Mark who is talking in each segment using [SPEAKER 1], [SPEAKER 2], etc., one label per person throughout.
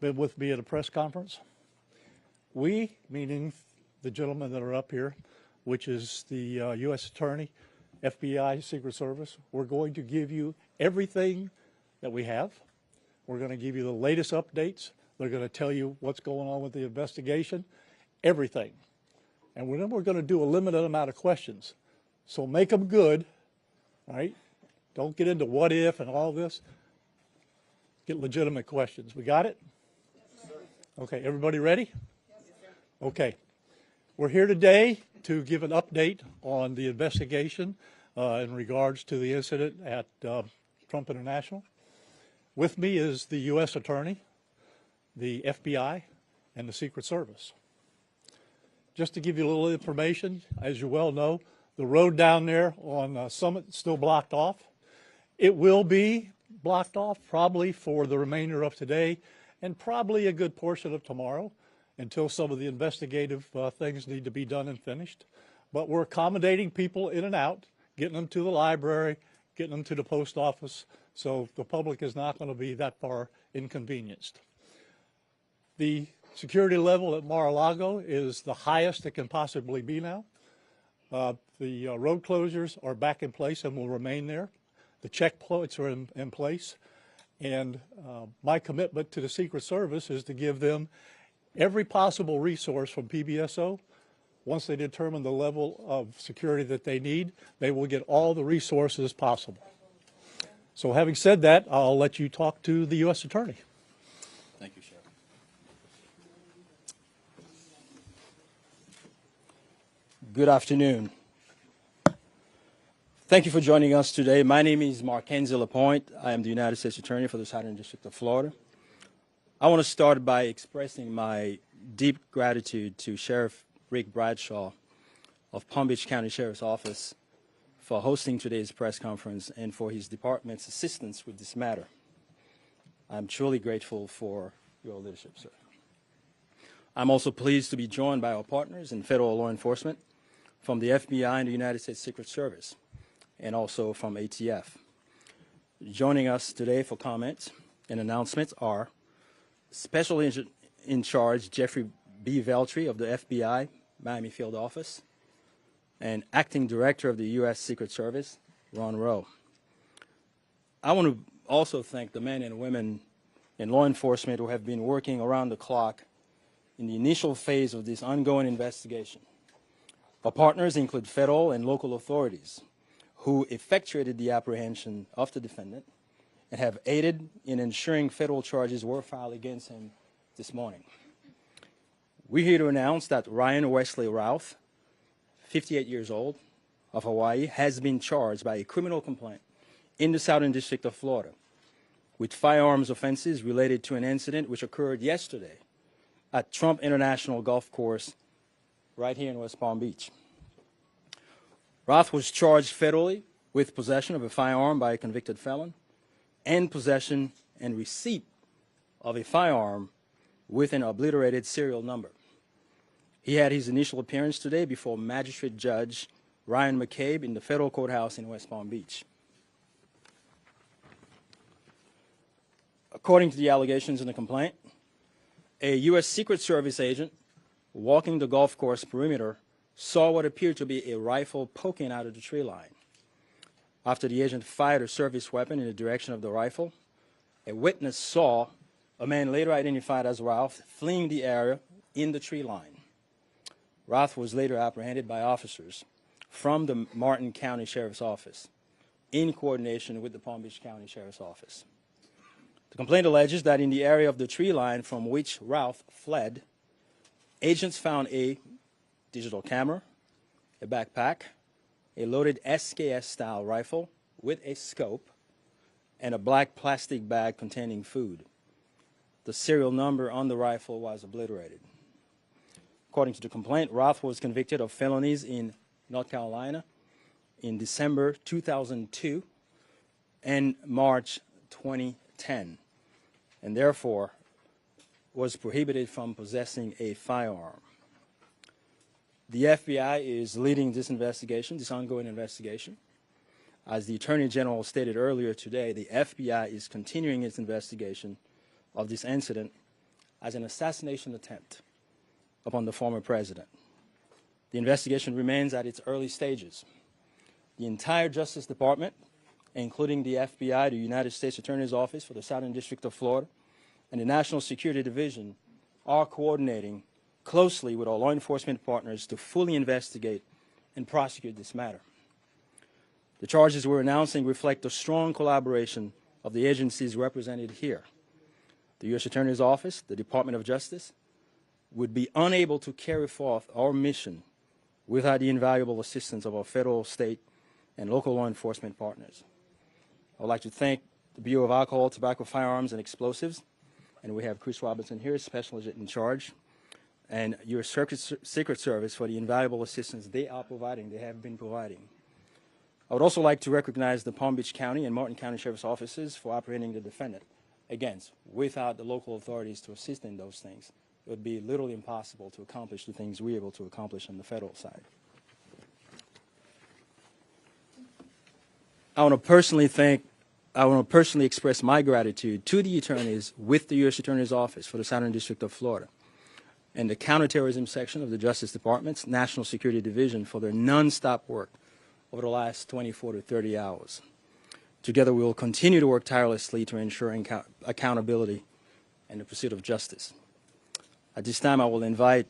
[SPEAKER 1] been with me at a press conference. We, meaning the gentlemen that are up here, which is the U.S. Attorney, FBI, Secret Service, we're going to give you everything that we have. We're going to give you the latest updates. They're going to tell you what's going on with the investigation, everything. And then we're going to do a limited amount of questions. So make them good, all right? Don't get into what if and all this. Get legitimate questions. We got it? Yes, sir. Okay, everybody ready? Yes, sir. Okay. We're here today to give an update on the investigation in regards to the incident at Trump International. With me is the U.S. Attorney, the FBI, and the Secret Service. Just to give you a little information, as you well know, the road down there on Summit is still blocked off. It will be blocked off probably for the remainder of today and probably a good portion of tomorrow until some of the investigative things need to be done and finished. But we're accommodating people in and out, getting them to the library, getting them to the post office, so the public is not going to be that far inconvenienced. The security level at Mar-a-Lago is the highest it can possibly be now. The road closures are back in place and will remain there. The checkpoints are in place. And my commitment to the Secret Service is to give them every possible resource from PBSO. Once they determine the level of security that they need, they will get all the resources possible. So having said that, I'll let you talk to the U.S. Attorney.
[SPEAKER 2] Thank you, Sheriff. Good afternoon. Thank you for joining us today. My name is Mackenzie LaPointe. I am the United States Attorney for the Southern District of Florida. I want to start by expressing my deep gratitude to Sheriff Rick Bradshaw of Palm Beach County Sheriff's Office for hosting today's press conference and for his department's assistance with this matter. I'm truly grateful for your leadership, sir. I'm also pleased to be joined by our partners in federal law enforcement from the FBI and the United States Secret Service, and also from ATF. Joining us today for comments and announcements are Special Agent in Charge Jeffrey B. Veltri of the FBI Miami Field Office, and Acting Director of the U.S. Secret Service, Ron Rowe. I want to also thank the men and women in law enforcement who have been working around the clock in the initial phase of this ongoing investigation. Our partners include federal and local authorities who effectuated the apprehension of the defendant and have aided in ensuring federal charges were filed against him this morning. We're here to announce that Ryan Wesley Routh, 58 years old, of Hawaii, has been charged by a criminal complaint in the Southern District of Florida with firearms offenses related to an incident which occurred yesterday at Trump International Golf Course right here in West Palm Beach. Routh was charged federally with possession of a firearm by a convicted felon and possession and receipt of a firearm with an obliterated serial number. He had his initial appearance today before Magistrate Judge Ryan McCabe in the federal courthouse in West Palm Beach. According to the allegations in the complaint, a U.S. Secret Service agent walking the golf course perimeter saw what appeared to be a rifle poking out of the tree line. After the agent fired a service weapon in the direction of the rifle, a witness saw a man later identified as Routh fleeing the area in the tree line. Routh was later apprehended by officers from the Martin County Sheriff's Office in coordination with the Palm Beach County Sheriff's Office. The complaint alleges that in the area of the tree line from which Routh fled, agents found a digital camera, a backpack, a loaded SKS-style rifle with a scope, and a black plastic bag containing food. The serial number on the rifle was obliterated. According to the complaint, Routh was convicted of felonies in North Carolina in December 2002 and March 2010, and therefore was prohibited from possessing a firearm. The FBI is leading this investigation, this ongoing investigation. As the Attorney General stated earlier today, the FBI is continuing its investigation of this incident as an assassination attempt upon the former president. The investigation remains at its early stages. The entire Justice Department, including the FBI, the United States Attorney's Office for the Southern District of Florida, and the National Security Division are coordinating closely with our law enforcement partners to fully investigate and prosecute this matter. The charges we're announcing reflect the strong collaboration of the agencies represented here. The U.S. Attorney's Office, the Department of Justice, would be unable to carry forth our mission without the invaluable assistance of our federal, state, and local law enforcement partners. I would like to thank the Bureau of Alcohol, Tobacco, Firearms, and Explosives, and we have Chris Robinson here, Special Agent in Charge, and your Secret Service for the invaluable assistance they are providing, they have been providing. I would also like to recognize the Palm Beach County and Martin County Sheriff's Offices for apprehending the defendant. Again, without the local authorities to assist in those things, it would be literally impossible to accomplish the things we're able to accomplish on the federal side. I want to personally express my gratitude to the attorneys with the U.S. Attorney's Office for the Southern District of Florida and the Counterterrorism Section of the Justice Department's National Security Division for their nonstop work over the last 24 to 30 hours. Together, we will continue to work tirelessly to ensure accountability and the pursuit of justice. At this time, I will invite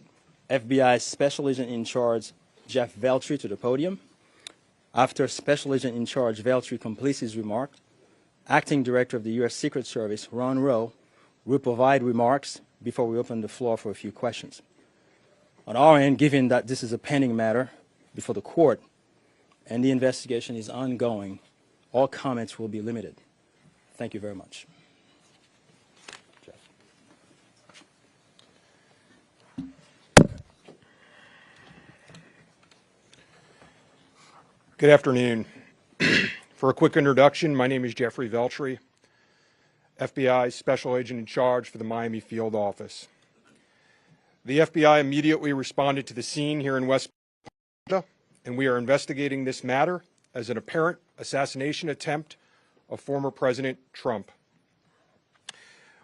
[SPEAKER 2] FBI Special Agent in Charge Jeff Veltri to the podium. After Special Agent in Charge Veltri completes his remark, Acting Director of the U.S. Secret Service, Ron Rowe, will provide remarks before we open the floor for a few questions. On our end, given that this is a pending matter before the court and the investigation is ongoing, all comments will be limited. Thank you very much. Jeff.
[SPEAKER 3] Good afternoon. For a quick introduction, my name is Jeffrey Veltri, FBI Special Agent in Charge for the Miami Field Office. The FBI immediately responded to the scene here in West Florida, and we are investigating this matter as an apparent assassination attempt of former President Trump.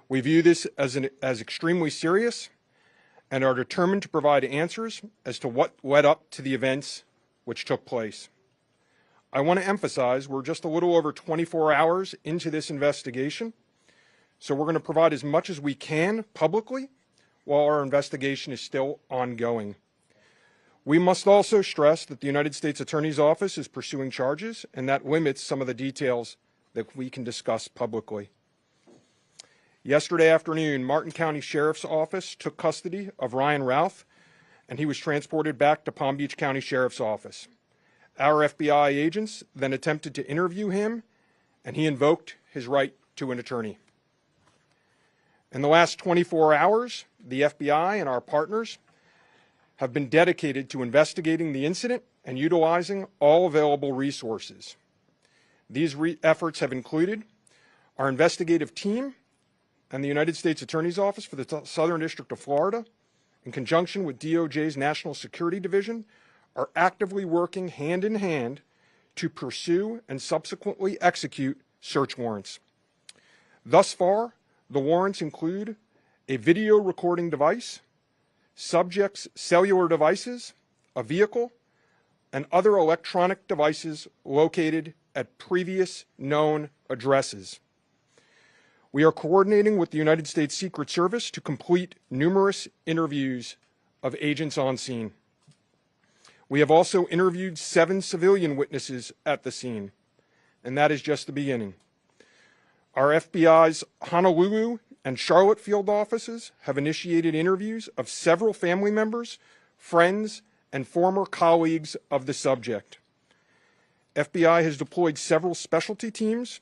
[SPEAKER 3] We view this as extremely serious and are determined to provide answers as to what led up to the events which took place. I want to emphasize we're just a little over 24 hours into this investigation, so we're going to provide as much as we can publicly while our investigation is still ongoing. We must also stress that the United States Attorney's Office is pursuing charges, and that limits some of the details that we can discuss publicly. Yesterday afternoon, Martin County Sheriff's Office took custody of Ryan Routh, and he was transported back to Palm Beach County Sheriff's Office. Our FBI agents then attempted to interview him, and he invoked his right to an attorney. In the last 24 hours, the FBI and our partners have been dedicated to investigating the incident and utilizing all available resources. These efforts have included our investigative team and the United States Attorney's Office for the Southern District of Florida, in conjunction with DOJ's National Security Division, are actively working hand in hand to pursue and subsequently execute search warrants. Thus far, the warrants include a video recording device, subjects' cellular devices, a vehicle, and other electronic devices located at previous known addresses. We are coordinating with the United States Secret Service to complete numerous interviews of agents on scene. We have also interviewed 7 civilian witnesses at the scene, and that is just the beginning. Our FBI's Honolulu and Charlotte field offices have initiated interviews of several family members, friends, and former colleagues of the subject. FBI has deployed several specialty teams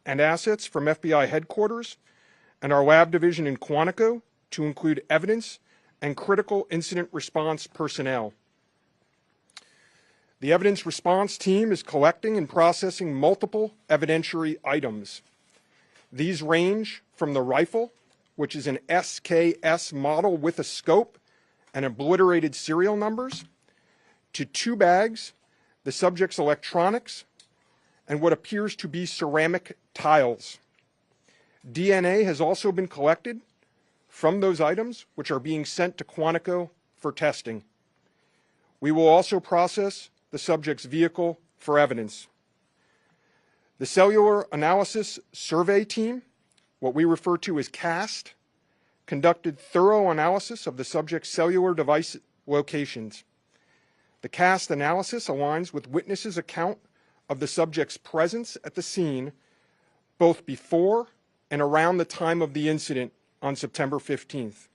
[SPEAKER 3] and assets from FBI headquarters and our lab division in Quantico to include evidence and critical incident response personnel. The evidence response team is collecting and processing multiple evidentiary items. These range from the rifle, which is an SKS model with a scope and obliterated serial numbers, to 2 bags, the subject's electronics, and what appears to be ceramic tiles. DNA has also been collected from those items, which are being sent to Quantico for testing. We will also process the subject's vehicle for evidence. The Cellular Analysis Survey Team, what we refer to as CAST, conducted thorough analysis of the subject's cellular device locations. The CAST analysis aligns with witnesses' account of the subject's presence at the scene both before and around the time of the incident on September 15th.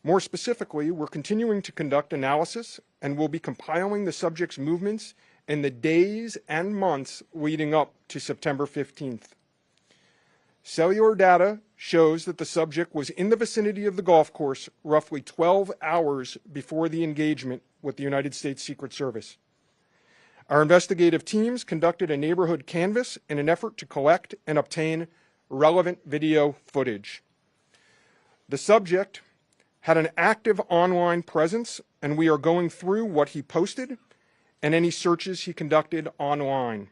[SPEAKER 3] More specifically, we're continuing to conduct analysis and will be compiling the subject's movements in the days and months leading up to September 15th. Cellular data shows that the subject was in the vicinity of the golf course roughly 12 hours before the engagement with the United States Secret Service. Our investigative teams conducted a neighborhood canvass in an effort to collect and obtain relevant video footage. The subject had an active online presence, and we are going through what he posted and any searches he conducted online.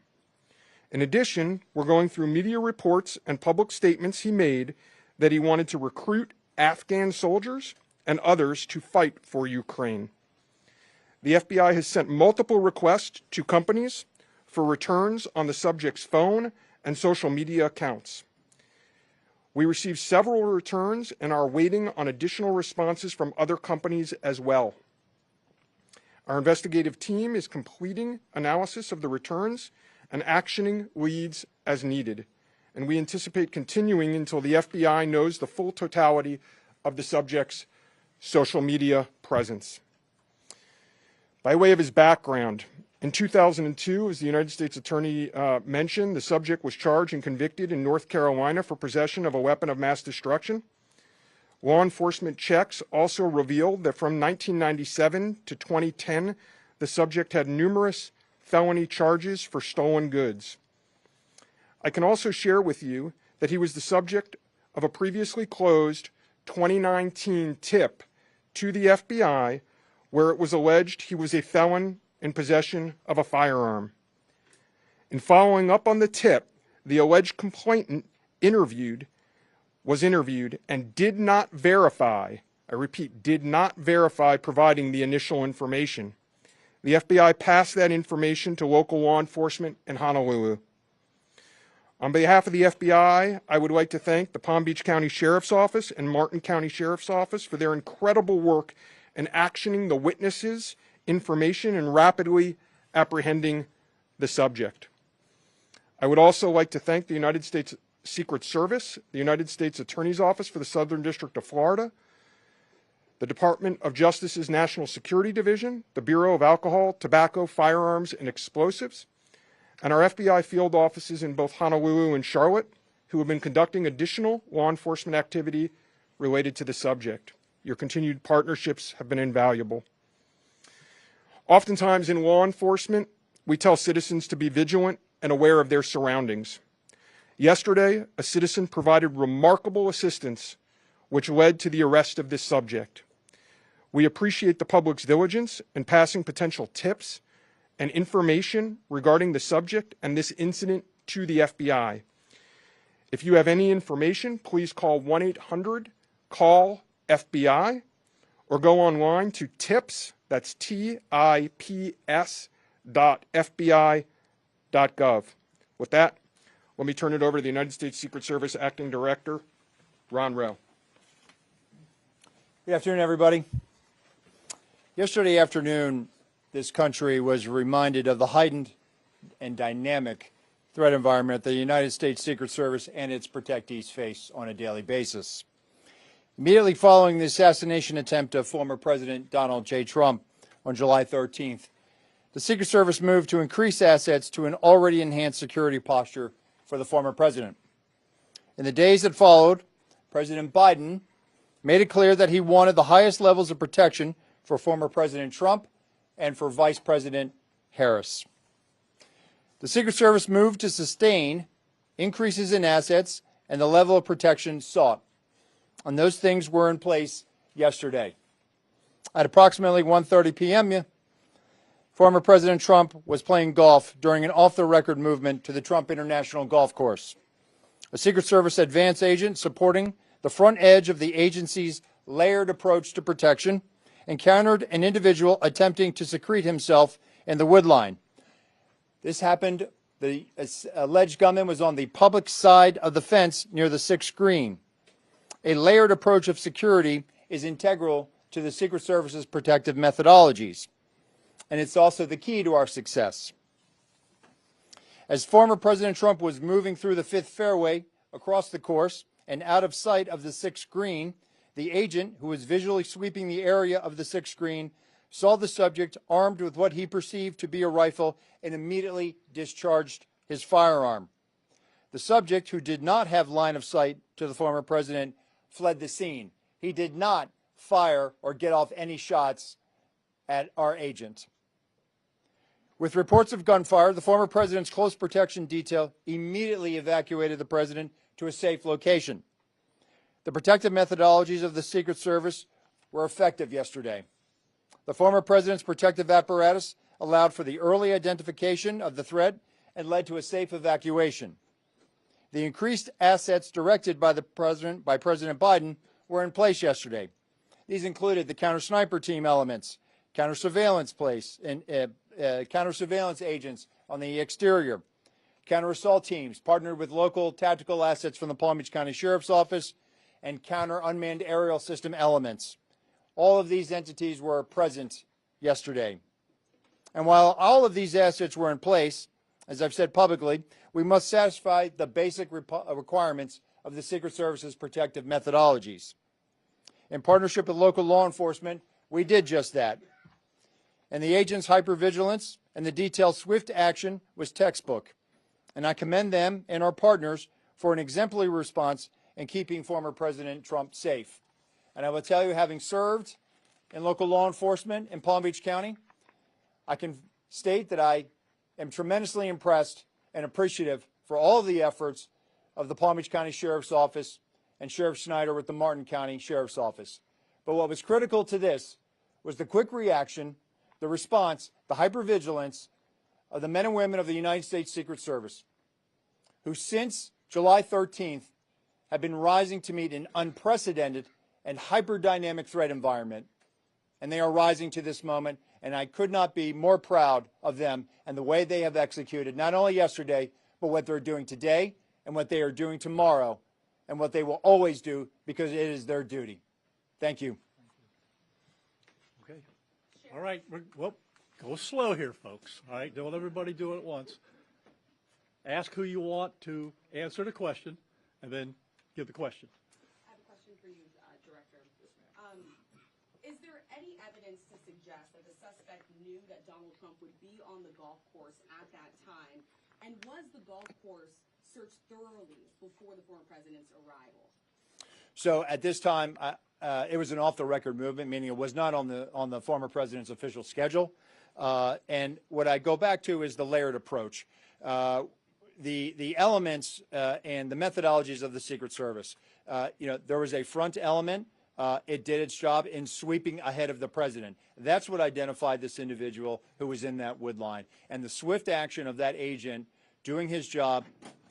[SPEAKER 3] In addition, we're going through media reports and public statements he made that he wanted to recruit Afghan soldiers and others to fight for Ukraine. The FBI has sent multiple requests to companies for returns on the subject's phone and social media accounts. We received several returns and are waiting on additional responses from other companies as well. Our investigative team is completing analysis of the returns and actioning leads as needed, and we anticipate continuing until the FBI knows the full totality of the subject's social media presence. By way of his background, in 2002, as the United States Attorney mentioned, the subject was charged and convicted in North Carolina for possession of a weapon of mass destruction. Law enforcement checks also revealed that from 1997 to 2010, the subject had numerous felony charges for stolen goods. I can also share with you that he was the subject of a previously closed 2019 tip to the FBI where it was alleged he was a felon in possession of a firearm. In following up on the tip, the alleged complainant was interviewed and did not verify, I repeat, did not verify providing the initial information. The FBI passed that information to local law enforcement in Honolulu. On behalf of the FBI, I would like to thank the Palm Beach County Sheriff's Office and Martin County Sheriff's Office for their incredible work in actioning the witnesses' information and rapidly apprehending the subject. I would also like to thank the United States Secret Service, the United States Attorney's Office for the Southern District of Florida, the Department of Justice's National Security Division, the Bureau of Alcohol, Tobacco, Firearms, and Explosives, and our FBI field offices in both Honolulu and Charlotte, who have been conducting additional law enforcement activity related to the subject. Your continued partnerships have been invaluable. Oftentimes in law enforcement, we tell citizens to be vigilant and aware of their surroundings. Yesterday, a citizen provided remarkable assistance, which led to the arrest of this subject. We appreciate the public's diligence in passing potential tips and information regarding the subject and this incident to the FBI. If you have any information, please call 1-800-CALL-FBI or go online to tips, that's tips.fbi.gov. With that, let me turn it over to the United States Secret Service Acting Director, Ron Rowe.
[SPEAKER 4] Good afternoon, everybody. Yesterday afternoon, this country was reminded of the heightened and dynamic threat environment that the United States Secret Service and its protectees face on a daily basis. Immediately following the assassination attempt of former President Donald J. Trump on July 13th, the Secret Service moved to increase assets to an already enhanced security posture for the former president. In the days that followed, President Biden made it clear that he wanted the highest levels of protection for former President Trump and for Vice President Harris. The Secret Service moved to sustain increases in assets and the level of protection sought. And those things were in place yesterday. At approximately 1:30 p.m., former President Trump was playing golf during an off-the-record movement to the Trump International Golf Course. A Secret Service advance agent supporting the front edge of the agency's layered approach to protection, encountered an individual attempting to secrete himself in the woodline. This happened, the alleged gunman was on the public side of the fence near the 6th green. A layered approach of security is integral to the Secret Service's protective methodologies, and it's also the key to our success. As former President Trump was moving through the 5th fairway across the course and out of sight of the 6th green, the agent, who was visually sweeping the area of the 6th green, saw the subject armed with what he perceived to be a rifle and immediately discharged his firearm. The subject, who did not have line of sight to the former president, fled the scene. He did not fire or get off any shots at our agent. With reports of gunfire, the former president's close protection detail immediately evacuated the president to a safe location. The protective methodologies of the Secret Service were effective yesterday. The former president's protective apparatus allowed for the early identification of the threat and led to a safe evacuation. The increased assets directed by President Biden were in place yesterday. These included the counter-sniper team elements, counter-surveillance agents on the exterior, counter-assault teams partnered with local tactical assets from the Palm Beach County Sheriff's Office, and counter-unmanned aerial system elements. All of these entities were present yesterday. And while all of these assets were in place, as I've said publicly, we must satisfy the basic requirements of the Secret Service's protective methodologies. In partnership with local law enforcement, we did just that. And the agents' hypervigilance and the detailed swift action was textbook. And I commend them and our partners for an exemplary response in keeping former President Trump safe. And I will tell you, having served in local law enforcement in Palm Beach County, I can state that I am tremendously impressed and appreciative for all of the efforts of the Palm Beach County Sheriff's Office and Sheriff Schneider with the Martin County Sheriff's Office. But what was critical to this was the quick reaction, the response, the hypervigilance of the men and women of the United States Secret Service, who since July 13th have been rising to meet an unprecedented and hyper-dynamic threat environment. And they are rising to this moment, and I could not be more proud of them and the way they have executed, not only yesterday, but what they're doing today and what they are doing tomorrow and what they will always do, because it is their duty. Thank you.
[SPEAKER 1] Okay. All right. Well, go slow here, folks. All right. Don't everybody do it at once. Ask who you want to answer the question, and then give the question.
[SPEAKER 5] I have a question for you, Director. Is there any evidence to suggest that the suspect knew that Donald Trump would be on the golf course at that time? And was the golf course searched thoroughly before the former president's arrival?
[SPEAKER 4] So at this time, it was an off-the-record movement, meaning it was not on the former president's official schedule. And what I go back to is the layered approach. The elements and the methodologies of the Secret Service. There was a front element. It did its job in sweeping ahead of the president. That's what identified this individual who was in that wood line. And the swift action of that agent doing his job,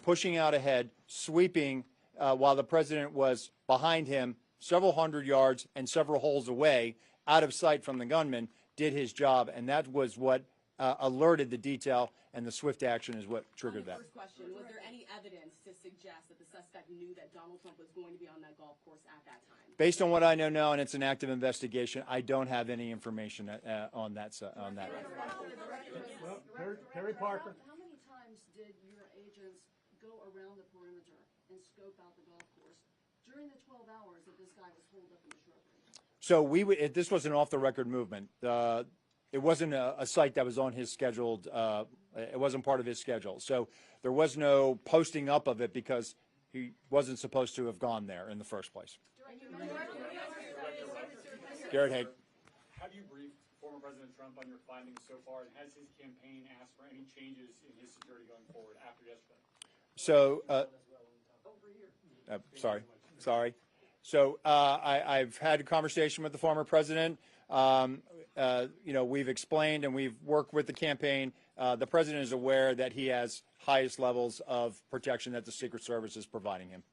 [SPEAKER 4] pushing out ahead, sweeping while the president was behind him several hundred yards and several holes away, out of sight from the gunman, did his job. And that was what alerted the detail, and the swift action is what triggered that.
[SPEAKER 5] First question, was there any evidence to suggest that the suspect knew that Donald Trump was going to be on that golf course at that time?
[SPEAKER 4] Based on what I know now, and it's an active investigation, I don't have any information on that.
[SPEAKER 1] Well, Terry Parker.
[SPEAKER 6] How many times did your agents go around the perimeter and scope out the golf course during the 12 hours that this guy was holed up in the shrubbery?
[SPEAKER 4] So this was an off-the-record movement. It wasn't a site that was on his scheduled. It wasn't part of his schedule. So there was no posting up of it because he wasn't supposed to have gone there in the first place. Garrett Haig.
[SPEAKER 7] Have you briefed former President Trump on your findings so far, and has his campaign asked for any changes in his security going forward after yesterday?
[SPEAKER 4] So, sorry. So I've had a conversation with the former president. We've explained and we've worked with the campaign. The president is aware that he has highest levels of protection that the Secret Service is providing him.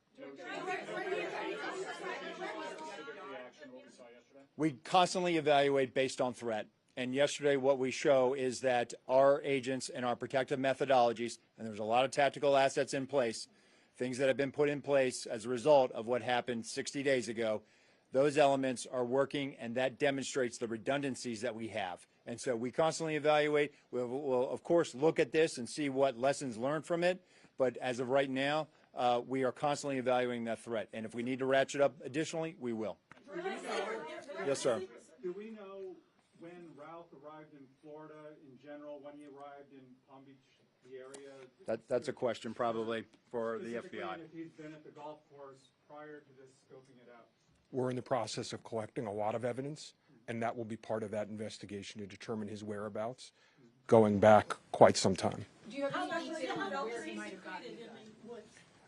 [SPEAKER 4] We constantly evaluate based on threat. And yesterday what we show is that our agents and our protective methodologies, and there's a lot of tactical assets in place, things that have been put in place as a result of what happened 60 days ago, those elements are working, and that demonstrates the redundancies that we have. And so we constantly evaluate. We'll of course, look at this and see what lessons learned from it. But as of right now, we are constantly evaluating that threat. And if we need to ratchet up additionally, we will. Yes, sir.
[SPEAKER 8] Do we know when Ralph arrived in Florida in general, when he arrived in Palm Beach, the area?
[SPEAKER 4] That's a question probably for the
[SPEAKER 8] Specifically,
[SPEAKER 4] FBI.
[SPEAKER 8] and if he's been at the golf course prior to this scoping it out?
[SPEAKER 3] We're in the process of collecting a lot of evidence, and that will be part of that investigation to determine his whereabouts going back quite some time.
[SPEAKER 5] Do you have any detail on where he might have gotten it?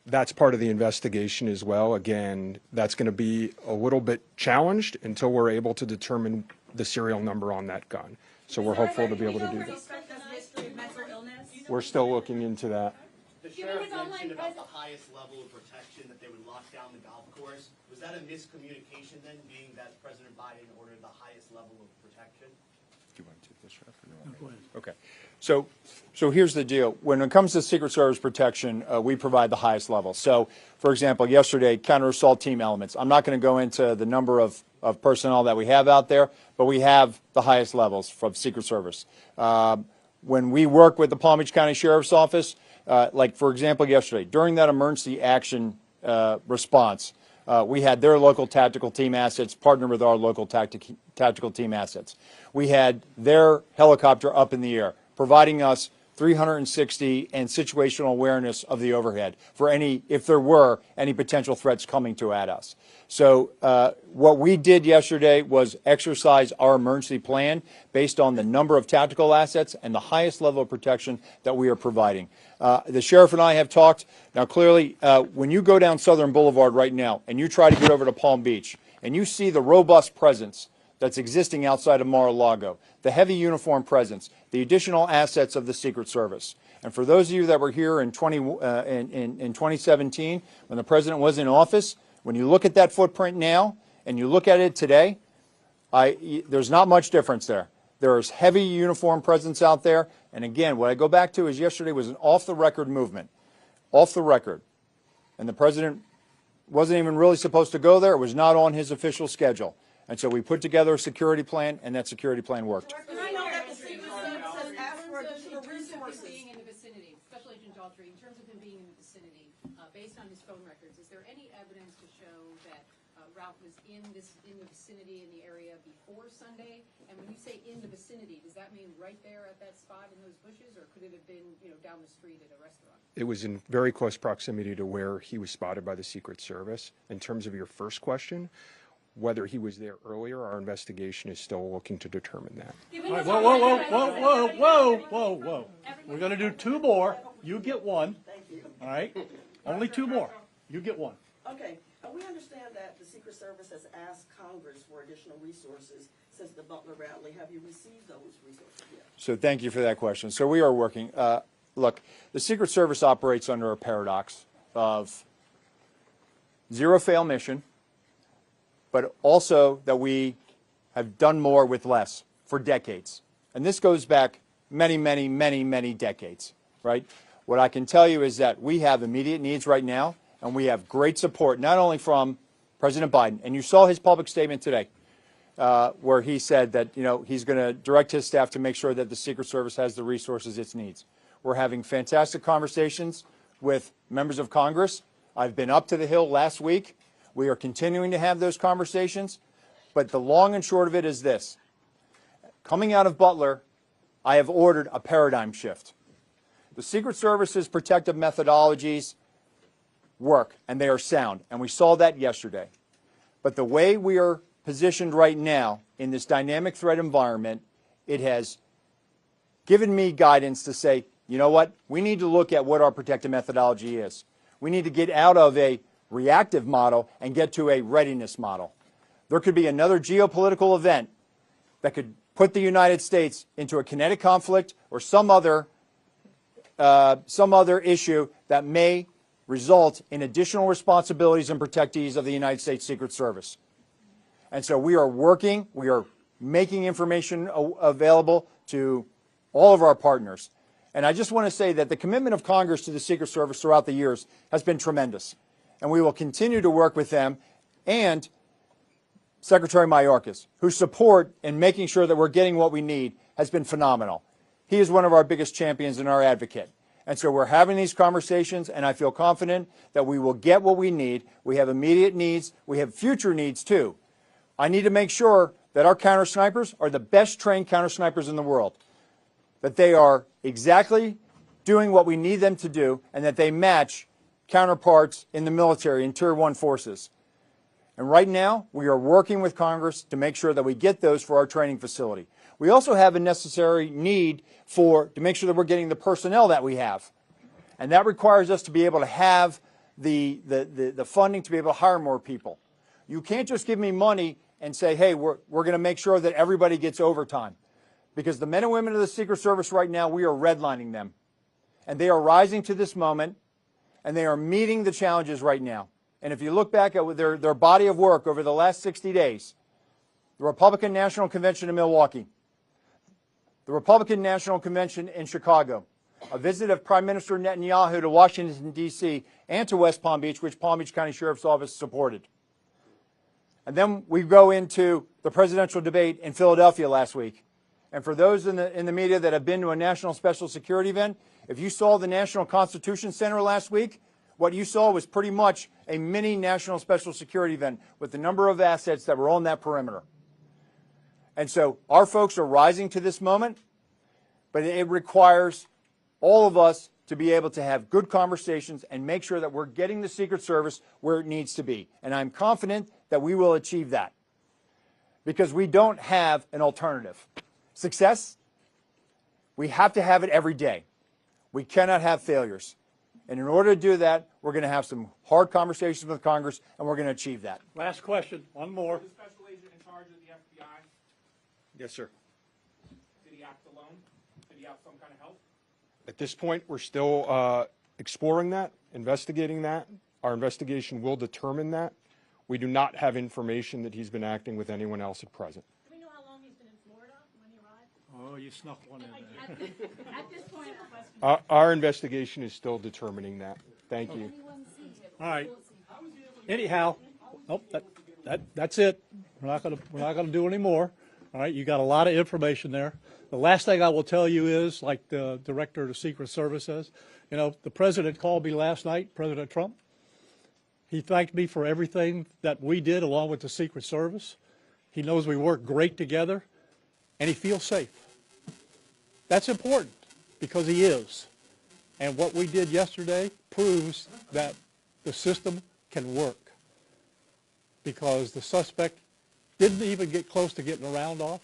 [SPEAKER 3] That's part of the investigation as well. Again, that's going to be a little bit challenged until we're able to determine the serial number on that gun. So we're hopeful to be able to do that. We're still looking into that.
[SPEAKER 9] The sheriff mentioned about the highest level of protection, that they would lock down the golf course. Was that a miscommunication then, being that President Biden ordered the highest level of protection?
[SPEAKER 3] Do you want to take this, Sheriff?
[SPEAKER 1] Go ahead.
[SPEAKER 4] Okay. So here's the deal. When it comes to Secret Service protection, we provide the highest level. So, for example, yesterday, counter-assault team elements. I'm not going to go into the number of personnel that we have out there, but we have the highest levels from Secret Service. When we work with the Palm Beach County Sheriff's Office, like, for example, yesterday, during that emergency action response, we had their local tactical team assets partner with our local tactical team assets. We had their helicopter up in the air, providing us 360 and situational awareness of the overhead for if there were any potential threats coming at us. So what we did yesterday was exercise our emergency plan based on the number of tactical assets and the highest level of protection that we are providing. The sheriff and I have talked. Now, clearly, when you go down Southern Boulevard right now and you try to get over to Palm Beach and you see the robust presence that's existing outside of Mar-a-Lago, the heavy uniform presence, the additional assets of the Secret Service. And for those of you that were here in 2017, when the president was in office, when you look at that footprint now and you look at it today, there's not much difference there. There is heavy uniform presence out there. And again, what I go back to is yesterday was an off-the-record movement. Off the record. And the president wasn't even really supposed to go there. It was not on his official schedule. And so we put together a security plan, and that security plan worked.
[SPEAKER 6] And I know that the Secret Service has asked for additional resources.
[SPEAKER 5] Being in the vicinity, Special Agent Daughtry, in terms of him being in the vicinity, based on his phone records, is there any evidence to show that Ralph was in the vicinity in the area before Sunday? And when you say in the vicinity, does that mean right there at that spot in those bushes, or could it have been, down the street at a restaurant?
[SPEAKER 3] It was in very close proximity to where he was spotted by the Secret Service. In terms of your first question, whether he was there earlier, our investigation is still looking to determine that.
[SPEAKER 1] All right, whoa. We're going to do two more. You get one.
[SPEAKER 10] Thank you.
[SPEAKER 1] All right? Only two more. You get one.
[SPEAKER 10] Okay, we understand that the Secret Service has asked Congress for additional resources since the Butler rally. Have you received those resources yet?
[SPEAKER 4] So thank you for that question. So we are working. Look, the Secret Service operates under a paradox of zero-fail mission, but also that we have done more with less for decades. And this goes back many decades, right? What I can tell you is that we have immediate needs right now, and we have great support, not only from President Biden, and you saw his public statement today, where he said that, he's going to direct his staff to make sure that the Secret Service has the resources it needs. We're having fantastic conversations with members of Congress. I've been up to the Hill last week. We are continuing to have those conversations, but the long and short of it is this. Coming out of Butler, I have ordered a paradigm shift. The Secret Service's protective methodologies work, and they are sound, and we saw that yesterday. But the way we are positioned right now in this dynamic threat environment, it has given me guidance to say, you know what, we need to look at what our protective methodology is. We need to get out of a reactive model and get to a readiness model. There could be another geopolitical event that could put the United States into a kinetic conflict or some other issue that may result in additional responsibilities and protectees of the United States Secret Service. And so we are working, we are making information available to all of our partners. And I just want to say that the commitment of Congress to the Secret Service throughout the years has been tremendous. And we will continue to work with them and Secretary Mayorkas, whose support in making sure that we're getting what we need has been phenomenal. He is one of our biggest champions and our advocate. And so we're having these conversations, and I feel confident that we will get what we need. We have immediate needs. We have future needs, too. I need to make sure that our counter snipers are the best trained counter snipers in the world, that they are exactly doing what we need them to do, and that they match counterparts in the military, in Tier 1 forces. And right now, we are working with Congress to make sure that we get those for our training facility. We also have a necessary need to make sure that we're getting the personnel that we have. And that requires us to be able to have the funding to be able to hire more people. You can't just give me money and say, hey, we're going to make sure that everybody gets overtime. Because the men and women of the Secret Service right now, we are redlining them. And they are rising to this moment, and they are meeting the challenges right now. And if you look back at their body of work over the last 60 days, the Republican National Convention in Milwaukee, the Republican National Convention in Chicago, a visit of Prime Minister Netanyahu to Washington, D.C., and to West Palm Beach, which Palm Beach County Sheriff's Office supported. And then we go into the presidential debate in Philadelphia last week. And for those in the media that have been to a national special security event, if you saw the National Constitution Center last week, what you saw was pretty much a mini national special security event with the number of assets that were on that perimeter. And so our folks are rising to this moment, but it requires all of us to be able to have good conversations and make sure that we're getting the Secret Service where it needs to be. And I'm confident that we will achieve that because we don't have an alternative. Success, we have to have it every day. We cannot have failures. And in order to do that, we're going to have some hard conversations with Congress, and we're going to achieve that.
[SPEAKER 1] Last question, one more.
[SPEAKER 11] The special agent in charge of the FBI,
[SPEAKER 3] Yes, sir.
[SPEAKER 11] did he act alone? Did he have some kind of help?
[SPEAKER 3] At this point, we're still exploring that, investigating that. Our investigation will determine that. We do not have information that he's been acting with anyone else at present.
[SPEAKER 6] Do we know how long he's been in Florida when he arrived?
[SPEAKER 1] Oh, you snuck one in there.
[SPEAKER 6] At this point,
[SPEAKER 3] Our investigation is still determining that. Thank you.
[SPEAKER 1] All right. Anyhow, nope, that's it. We're not gonna do any more. All right, you got a lot of information there. The last thing I will tell you is, like the director of the Secret Service says, you know, the president called me last night, President Trump. He thanked me for everything that we did along with the Secret Service. He knows we work great together, and he feels safe. That's important because he is. And what we did yesterday proves that the system can work because the suspect didn't even get close to getting a round off.